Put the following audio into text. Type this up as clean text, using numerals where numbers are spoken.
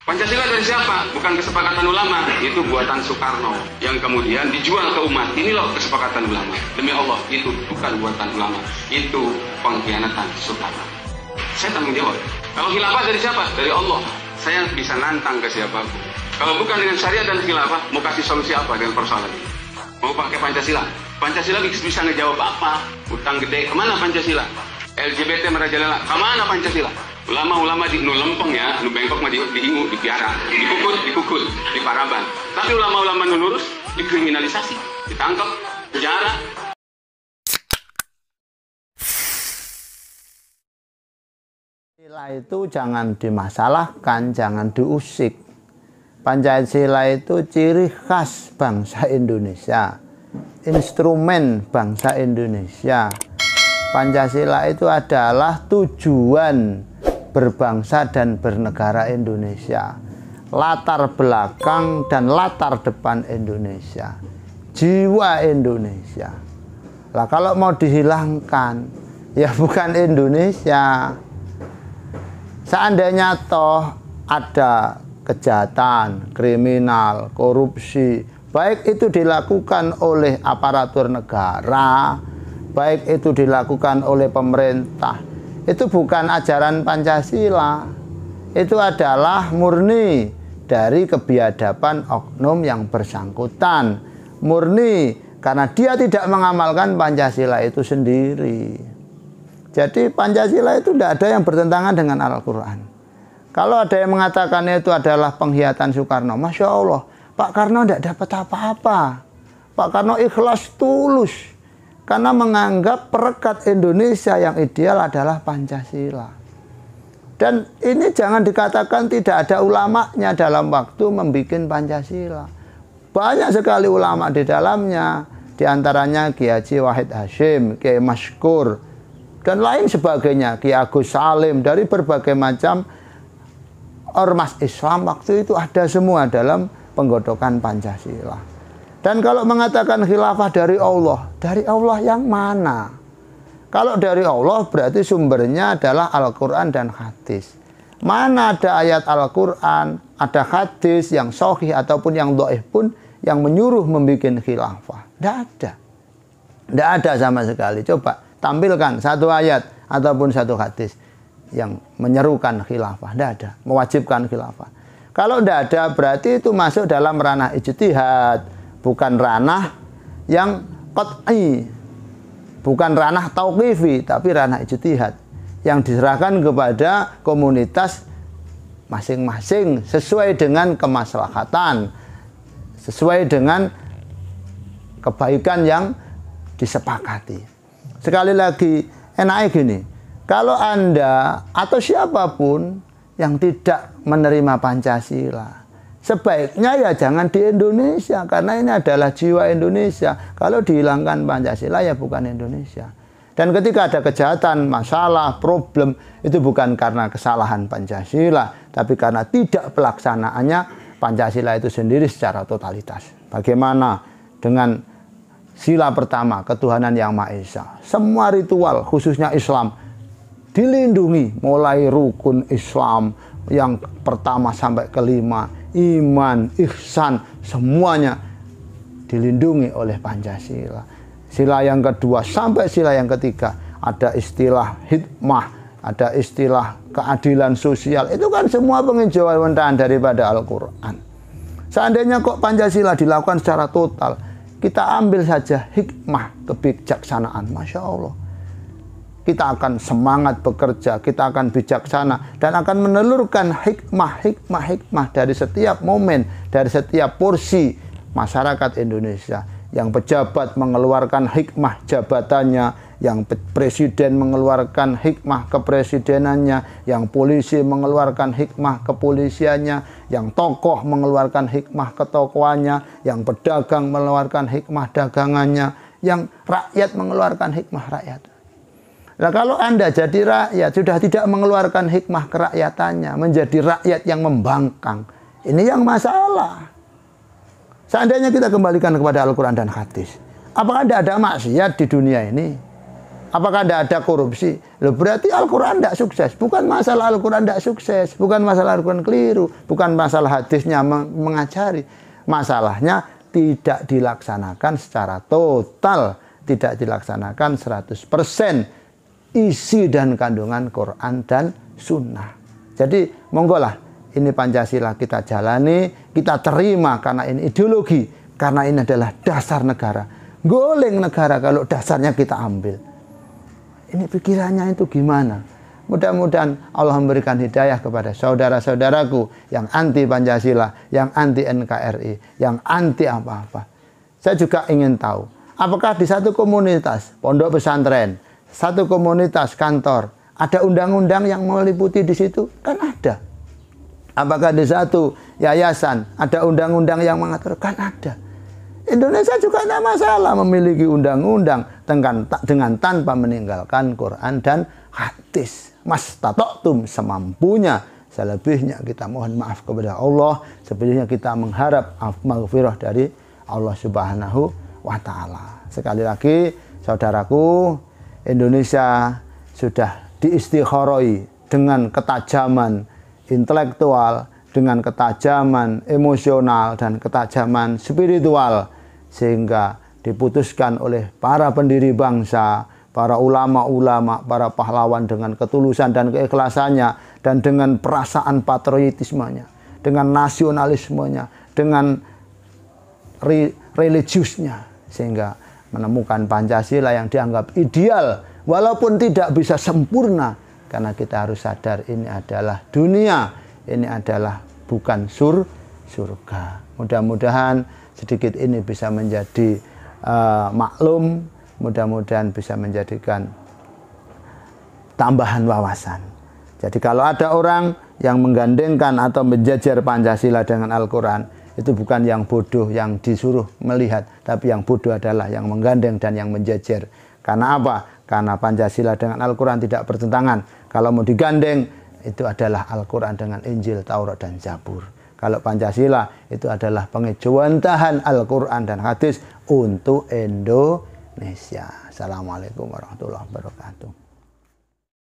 Pancasila dari siapa? Bukan kesepakatan ulama, itu buatan Soekarno yang kemudian dijual ke umat. Ini loh kesepakatan ulama. Demi Allah, itu bukan buatan ulama, itu pengkhianatan Soekarno. Saya tanggung jawab. Kalau khilafah dari siapa? Dari Allah. Saya bisa nantang ke siapapun. Kalau bukan dengan syariat dan khilafah, mau kasih solusi apa dengan persoalan ini? Mau pakai Pancasila? Pancasila bisa ngejawab apa? Utang gede, kemana Pancasila? LGBT merajalela, kemana Pancasila? Ulama-ulama di nu lempeng ya, nu bengkok mah diingu, dipiara, dikukul, di paraban. Tapi ulama-ulama nu lurus dikriminalisasi, ditangkap, penjara. Pancasila itu jangan dimasalahkan, jangan diusik. Pancasila itu ciri khas bangsa Indonesia, instrumen bangsa Indonesia. Pancasila itu adalah tujuan berbangsa dan bernegara Indonesia, latar belakang dan latar depan Indonesia, jiwa Indonesia. Lah kalau mau dihilangkan, ya bukan Indonesia. Seandainya toh ada kejahatan, kriminal, korupsi, baik itu dilakukan oleh aparatur negara, baik itu dilakukan oleh pemerintah, itu bukan ajaran Pancasila. Itu adalah murni dari kebiadaban oknum yang bersangkutan, murni karena dia tidak mengamalkan Pancasila itu sendiri. Jadi Pancasila itu tidak ada yang bertentangan dengan Al-Quran. Kalau ada yang mengatakan itu adalah pengkhianatan Soekarno, Masya Allah, Pak Karno tidak dapat apa-apa. Pak Karno ikhlas tulus karena menganggap perekat Indonesia yang ideal adalah Pancasila. Dan ini jangan dikatakan tidak ada ulamanya dalam waktu membuat Pancasila. Banyak sekali ulama di dalamnya, diantaranya Kiai Haji Wahid Hasyim, Kiai Maskur, dan lain sebagainya, Kiai Agus Salim, dari berbagai macam ormas Islam waktu itu ada semua dalam penggodokan Pancasila. Dan kalau mengatakan khilafah dari Allah yang mana? Kalau dari Allah berarti sumbernya adalah Al-Quran dan hadis. Mana ada ayat Al-Quran, ada hadis yang sahih ataupun yang dhaif pun yang menyuruh membuat khilafah? Tidak ada. Tidak ada sama sekali. Coba tampilkan satu ayat ataupun satu hadis yang menyerukan khilafah. Tidak ada. Mewajibkan khilafah. Kalau tidak ada berarti itu masuk dalam ranah ijtihad, bukan ranah yang qat'i, bukan ranah tauqifi, tapi ranah ijtihad yang diserahkan kepada komunitas masing-masing sesuai dengan kemaslahatan, sesuai dengan kebaikan yang disepakati. Sekali lagi, enaknya gini, kalau Anda atau siapapun yang tidak menerima Pancasila, sebaiknya ya jangan di Indonesia, karena ini adalah jiwa Indonesia. Kalau dihilangkan Pancasila ya bukan Indonesia. Dan ketika ada kejahatan, masalah, problem, itu bukan karena kesalahan Pancasila, tapi karena tidak pelaksanaannya Pancasila itu sendiri secara totalitas. Bagaimana dengan sila pertama, ketuhanan yang Maha Esa? Semua ritual, khususnya Islam, dilindungi, mulai rukun Islam yang pertama sampai kelima, iman, ihsan, semuanya dilindungi oleh Pancasila. Sila yang kedua sampai sila yang ketiga ada istilah hikmah, ada istilah keadilan sosial. Itu kan semua penginjauan daripada Al-Quran. Seandainya kok Pancasila dilakukan secara total, kita ambil saja hikmah, kebijaksanaan, Masya Allah, kita akan semangat bekerja, kita akan bijaksana, dan akan menelurkan hikmah dari setiap momen, dari setiap porsi masyarakat Indonesia. Yang pejabat mengeluarkan hikmah jabatannya, yang presiden mengeluarkan hikmah kepresidenannya, yang polisi mengeluarkan hikmah kepolisiannya, yang tokoh mengeluarkan hikmah ketokohannya, yang pedagang mengeluarkan hikmah dagangannya, yang rakyat mengeluarkan hikmah rakyat. Nah, kalau Anda jadi rakyat sudah tidak mengeluarkan hikmah kerakyatannya, menjadi rakyat yang membangkang, ini yang masalah. Seandainya kita kembalikan kepada Al-Quran dan hadis, apakah tidak ada maksiat di dunia ini? Apakah tidak ada korupsi? Loh, berarti Al-Quran tidak sukses. Bukan masalah Al-Quran tidak sukses, bukan masalah Al-Quran keliru, bukan masalah hadisnya mengajari. Masalahnya tidak dilaksanakan secara total, tidak dilaksanakan 100% isi dan kandungan Quran dan Sunnah. Jadi monggolah, ini Pancasila kita jalani, kita terima karena ini ideologi, karena ini adalah dasar negara. Goleng negara kalau dasarnya kita ambil. Ini pikirannya itu gimana? Mudah-mudahan Allah memberikan hidayah kepada saudara-saudaraku yang anti Pancasila, yang anti NKRI, yang anti apa-apa. Saya juga ingin tahu, apakah di satu komunitas pondok pesantren, satu komunitas kantor, ada undang-undang yang meliputi di situ? Kan ada. Apakah di satu yayasan ada undang-undang yang mengatur? Kan ada. Indonesia juga tidak masalah memiliki undang-undang dengan tanpa meninggalkan Quran dan hadis. Mastata'tum, semampunya. Selebihnya kita mohon maaf kepada Allah. Selebihnya kita mengharap maghfirah dari Allah Subhanahu wa Ta'ala. Sekali lagi, saudaraku, Indonesia sudah diistikharoi dengan ketajaman intelektual, dengan ketajaman emosional dan ketajaman spiritual, sehingga diputuskan oleh para pendiri bangsa, para ulama-ulama, para pahlawan dengan ketulusan dan keikhlasannya, dan dengan perasaan patriotismenya, dengan nasionalismenya, dengan religiusnya, sehingga menemukan Pancasila yang dianggap ideal walaupun tidak bisa sempurna, karena kita harus sadar ini adalah dunia, ini adalah bukan surga. Mudah-mudahan sedikit ini bisa menjadi maklum, mudah-mudahan bisa menjadikan tambahan wawasan. Jadi kalau ada orang yang menggandengkan atau menjajar Pancasila dengan Al-Quran, itu bukan yang bodoh yang disuruh melihat, tapi yang bodoh adalah yang menggandeng dan yang menjajar. Karena apa? Karena Pancasila dengan Al-Quran tidak bertentangan. Kalau mau digandeng, itu adalah Al-Quran dengan Injil, Taurat, dan Zabur. Kalau Pancasila itu adalah pengejawantahan Al-Quran dan hadis untuk Indonesia. Assalamualaikum warahmatullahi wabarakatuh.